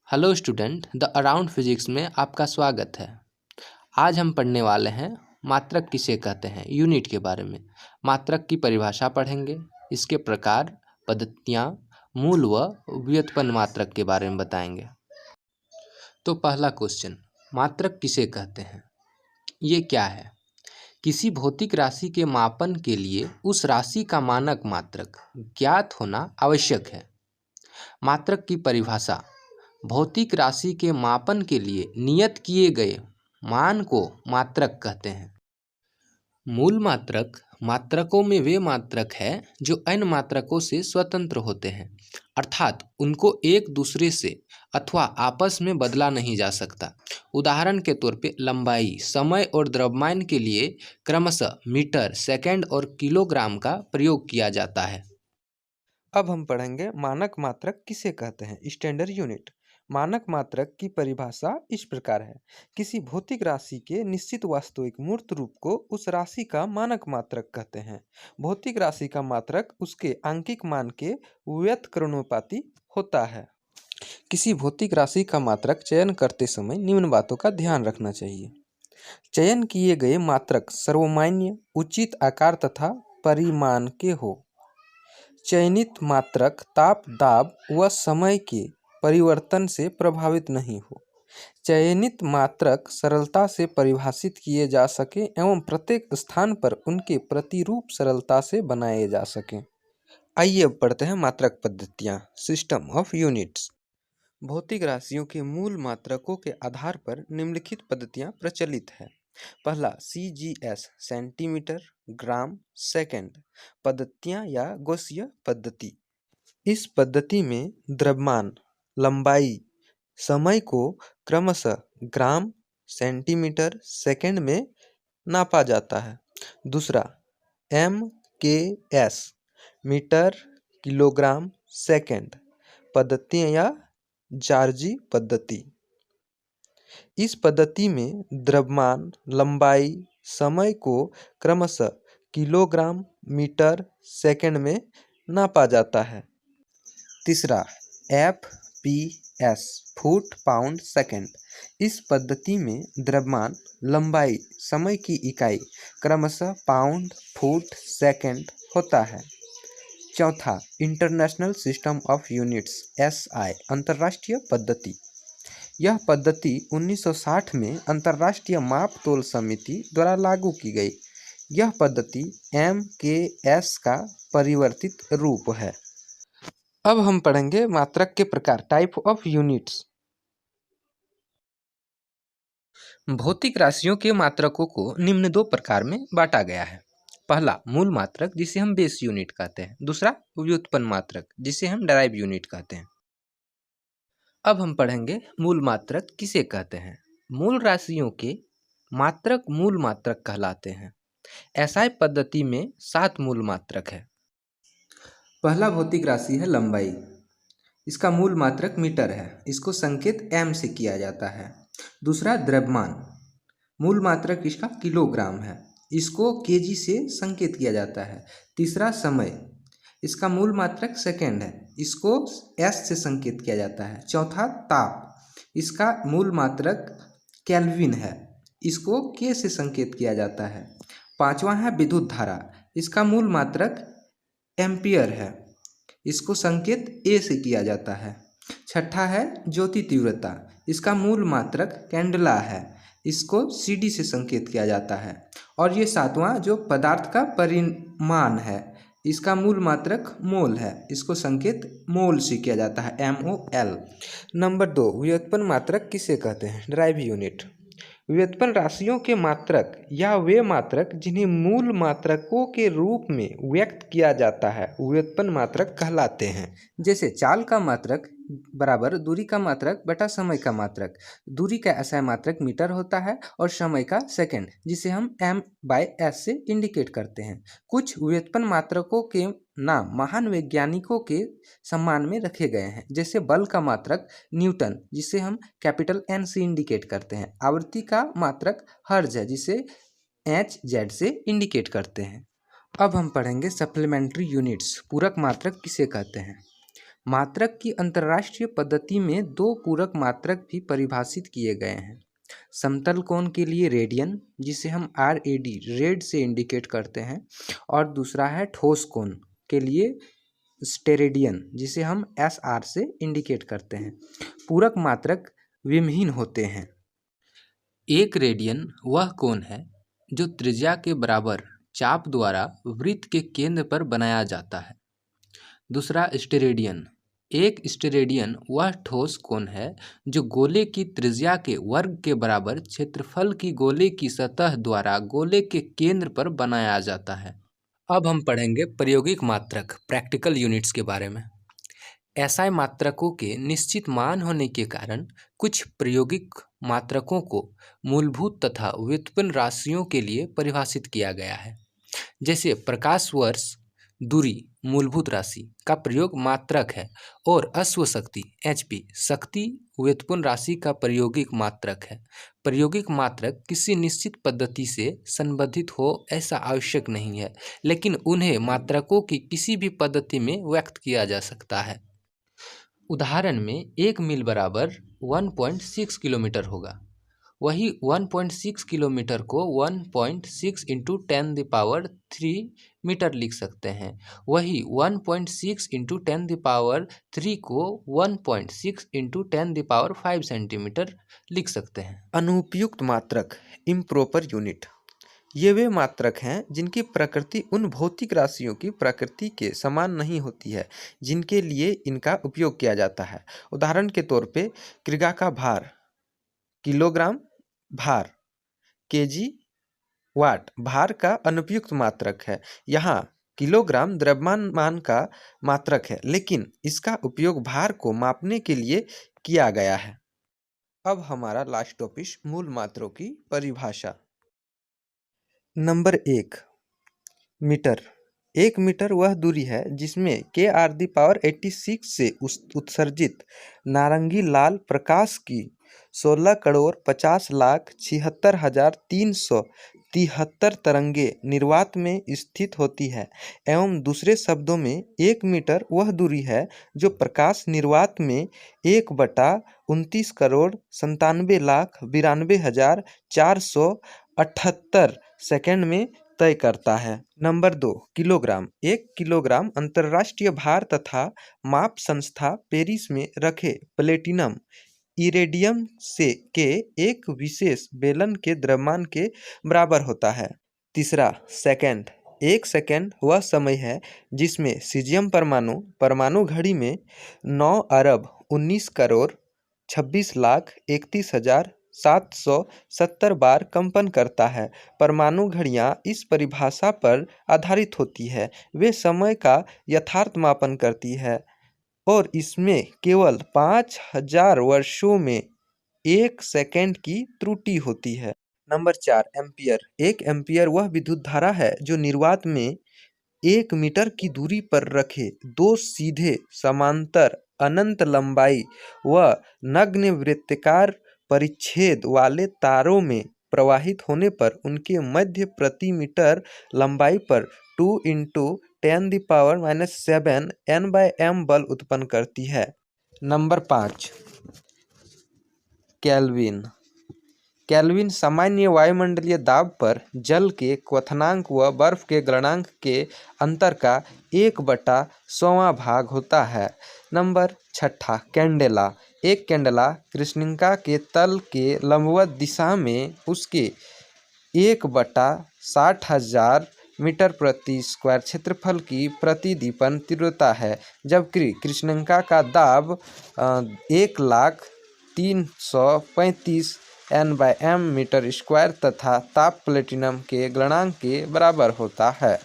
Hello student, the around physics में आपका स्वागत है। आज हम पढ़ने वाले हैं मात्रक किसे कहते हैं यूनिट के बारे में। मात्रक की परिभाषा पढ़ेंगे, इसके प्रकार, पद्धतियाँ, मूल व व्युत्पन्न मात्रक के बारे में बताएंगे। तो पहला क्वेश्चन, मात्रक किसे कहते हैं? ये क्या है? किसी भौतिक राशि के मापन के लिए उस राशि का मानक मात्रक ज्ञात होना आवश्यक है। मात्रक की परिभाषा: भौतिक राशि के मापन के लिए नियत किए गए मान को मात्रक कहते हैं। मूल मात्रक मात्रकों में वे मात्रक हैं जो अन्य मात्रकों से स्वतंत्र होते हैं, अर्थात उनको एक दूसरे से अथवा आपस में बदला नहीं जा सकता। उदाहरण के तौर पे लंबाई, समय और द्रव्यमान के लिए क्रमशः मीटर, सेकंड और किलोग्राम का प्रयोग किया जाता है। अब हम पढ़ेंगे मानक मात्रक किसे कहते हैं, स्टैंडर्ड यूनिट। मानक मात्रक की परिभाषा इस प्रकार है: किसी भौतिक राशि के निश्चित वास्तविक मूर्त रूप को उस राशि का मानक मात्रक कहते हैं। भौतिक राशि का मात्रक उसके आंकिक मान के व्युत्क्रमानुपाती होता है। किसी भौतिक राशि का मात्रक चयन करते समय निम्न बातों का ध्यान रखना चाहिए। चयन किए गए मात्रक सर्वमान्य, उचित आकार तथा परिमाण के हो। चयनित मात्रक ताप, दाब व समय के परिवर्तन से प्रभावित नहीं हो। चयनित मात्रक सरलता से परिभाषित किए जा सके एवं प्रत्येक स्थान पर उनके प्रतिरूप सरलता से बनाए जा सकें। आइए अब पढ़ते हैं मात्रक पद्धतियाँ, सिस्टम ऑफ यूनिट्स। भौतिक राशियों के मूल मात्रकों के आधार पर निम्नलिखित पद्धतियाँ प्रचलित हैं। पहला CGS, सेंटीमीटर, ग्राम, सेकंड पद्धतियाँ या गॉसियन पद्धति। इस पद्धति में द्रव्यमान, लंबाई, समय को क्रमशः ग्राम, सेंटीमीटर, सेकंड में नापा जाता है। दूसरा MKS, मीटर, किलोग्राम, सेकंड पद्धतियाँ या जॉर्जी पद्धति। इस पद्धति में द्रव्यमान, लंबाई, समय को क्रमशः किलोग्राम, मीटर, सेकंड में नापा जाता है। तीसरा FPS, फुट, पाउंड, सेकंड। इस पद्धति में द्रव्यमान, लंबाई, समय की इकाई क्रमशः पाउंड, फुट, सेकंड होता है। चौथा international system of units SI, अंतर्राष्ट्रीय पद्धति। यह पद्धति 1960 में अंतर्राष्ट्रीय माप तोल समिति द्वारा लागू की गई। यह पद्धति MKS का परिवर्तित रूप है। अब हम पढ़ेंगे मात्रक के प्रकार, टाइप ऑफ यूनिट्स। भौतिक राशियों के मात्रकों को निम्न दो प्रकार में बांटा गया है। पहला मूल मात्रक, जिसे हम बेस यूनिट कहते हैं। दूसरा व्युत्पन्न मात्रक, जिसे हम डराइव यूनिट कहते हैं। अब हम पढ़ेंगे मूल मात्रक किसे कहते हैं। मूल राशियों के मात्रक मूल मात्रक कहलाते हैं। SI पद्धति में 7 मूल मात्रक है। पहला भौतिक राशि है लंबाई। इसका मूल मात्रक मीटर है, इसको संकेत m से किया जाता है। दूसरा द्रव्यमान, मूल मात्रक इसका किलोग्राम है, इसको kg से संकेत किया जाता है। तीसरा समय, इसका मूल मात्रक सेकंड है, इसको S से संकेत किया जाता है। चौथा ताप, इसका मूल मात्रक केल्विन है, इसको K से संकेत किया जाता है। पांचवा है विद्युत धारा, इसका मूल मात्रक एम्पियर है, इसको संकेत A से किया जाता है। छठा है ज्योति तीव्रता, इसका मूल मात्रक कैंडला है, इसको CD से संकेत किया जाता है। और ये सातवां जो पदार्थ का परिमाण है, इसका मूल मात्रक मोल है, इसको संकेत मोल से किया जाता है, MOL। नंबर 2, व्युत्पन्न मात्रक किसे कहते हैं, डराइव यूनिट। व्युत्पन्न राशियों के मात्रक या वे मात्रक जिन्हें मूल मात्रकों के रूप में व्यक्त किया जाता है व्युत्पन्न मात्रक कहलाते हैं। जैसे चाल का मात्रक बराबर दूरी का मात्रक बटा समय का मात्रक। दूरी का SI मात्रक मीटर होता है और समय का सेकंड, जिसे हम M/S से इंडिकेट करते हैं। कुछ व्युत्पन्न मात्रकों के नाम महान वैज्ञानिकों के सम्मान में रखे गए हैं। जैसे बल का मात्रक न्यूटन, जिसे हम कैपिटल N से इंडिकेट करते हैं। आवृत्ति का मात्रक हर्ट्ज है, जिसे HZ से इंडिकेट करते हैं। अब हम पढ़ेंगे सप्लीमेंट्री यूनिट्स, पूरक मात्रक किसे कहते हैं। मात्रक की अंतर्राष्ट्रीय पद्धति में दो पूरक मात्रक भी परिभाषित किए गए हैं। समतल कोण के लिए रेडियन, जिसे हम RAD रेड से इंडिकेट करते हैं, और दूसरा है ठोस कोण के लिए स्टेरेडियन, जिसे हम SR से इंडिकेट करते हैं। पूरक मात्रक विमहीन होते हैं। एक रेडियन वह कोण है जो त्रिज्या के बराबर चाप द्वारा वृत्त के केंद्र पर बनाया जाता है। दूसरा स्टेरेडियन। एक स्टेरेडियन वह ठोस कोण है जो गोले की त्रिज्या के वर्ग के बराबर क्षेत्रफल की गोले की सतह द्वारा गोले के केंद्र पर बनाया जाता है। अब हम पढ़ेंगे प्रायोगिक मात्रक, प्रैक्टिकल यूनिट्स के बारे में। SI मात्रकों के निश्चित मान होने के कारण कुछ प्रायोगिक मात्रकों को मूलभूत तथा व्युत्पन्न राशियों के लिए परिभाषित किया गया है। जैसे प्रकाश वर्ष दूरी मूलभूत राशि का प्रयोग मात्रक है, और अश्व शक्ति HP शक्ति व्युत्पन्न राशि का प्रायोगिक मात्रक है। प्रायोगिक मात्रक किसी निश्चित पद्धति से संबंधित हो ऐसा आवश्यक नहीं है, लेकिन उन्हें मात्रकों की किसी भी पद्धति में व्यक्त किया जा सकता है। उदाहरण में 1 मील बराबर 1.6 किलोमीटर होगा। वही 1.6 किलोमीटर को 1.6 इंटू 10³ मीटर लिख सकते हैं। वही 1.6 इंटू 10³ को 1.6 इंटू 10⁵ सेंटीमीटर लिख सकते हैं। अनुपयुक्त मात्रक, इम्प्रॉपर यूनिट, ये वे मात्रक हैं जिनकी प्रकृति उन भौतिक राशियों की प्रकृति के समान नहीं होती है जिनके लिए इनका उपयोग किया जाता है। उदाहरण के तौर पे क्रिया का भार किलोग्राम, भार केजी, वाट भार का अनुपयुक्त मात्रक है। यहाँ किलोग्राम द्रव्यमान का मात्रक है, लेकिन इसका उपयोग भार को मापने के लिए किया गया है। अब हमारा लास्ट टॉपिक, मूल मात्रों की परिभाषा। Number 1, metre. 1 मीटर वह दूरी है जिसमें Kr⁸ से उत्सर्जित नारंगी लाल प्रकाश की 16,50,76,373 तरंगे निर्वात में स्थित होती है, एवं दूसरे शब्दों में 1 मीटर वह दूरी है जो प्रकाश निर्वात में 1/29,97,92,478 सेकेंड में तय करता है। Number 2, kilogram. 1 किलोग्राम अंतर्राष्ट्रीय भार तथा माप संस्था पेरिस में रखे प्लेटिनम इरेडियम से के एक विशेष बेलन के द्रव्यमान के बराबर होता है। तीसरा, सेकंड। 1 सेकंड वह समय है जिसमें सीजियम परमाणु घड़ी में 9,19,26,31,770 बार कंपन करता है। परमाणु घड़ियां इस परिभाषा पर आधारित होती है। वे समय का यथार्थ मापन करती है और इसमें केवल 5000 वर्षों में 1 सेकंड की त्रुटि होती है। Number 4, ampere. 1 एम्पियर वह विद्युत धारा है जो निर्वात में 1 मीटर की दूरी पर रखे 2 सीधे समांतर अनंत लंबाई व नग्न वृत्ताकार परिच्छेद वाले तारों में प्रवाहित होने पर उनके मध्य प्रति मीटर लंबाई पर 2 × 10⁻⁷ N/m बल उत्पन्न करती है। Number 5, kelvin. केल्विन सामान्य वायुमंडलीय दाब पर जल के क्वथनांक व बर्फ के गलनांक के अंतर का 1/100वां भाग होता है। Number 6, candela. 1 कैंडेला कृष्णिका के तल के लंबवत दिशा में उसके 1/60,000 मीटर प्रति स्क्वायर क्षेत्रफल की प्रतिदीपन तीव्रता है, जबकि कृष्णिका का दाब 1,03,35 N/m मीटर स्क्वायर तथा ताप प्लेटिनम के गलनांक के बराबर होता है।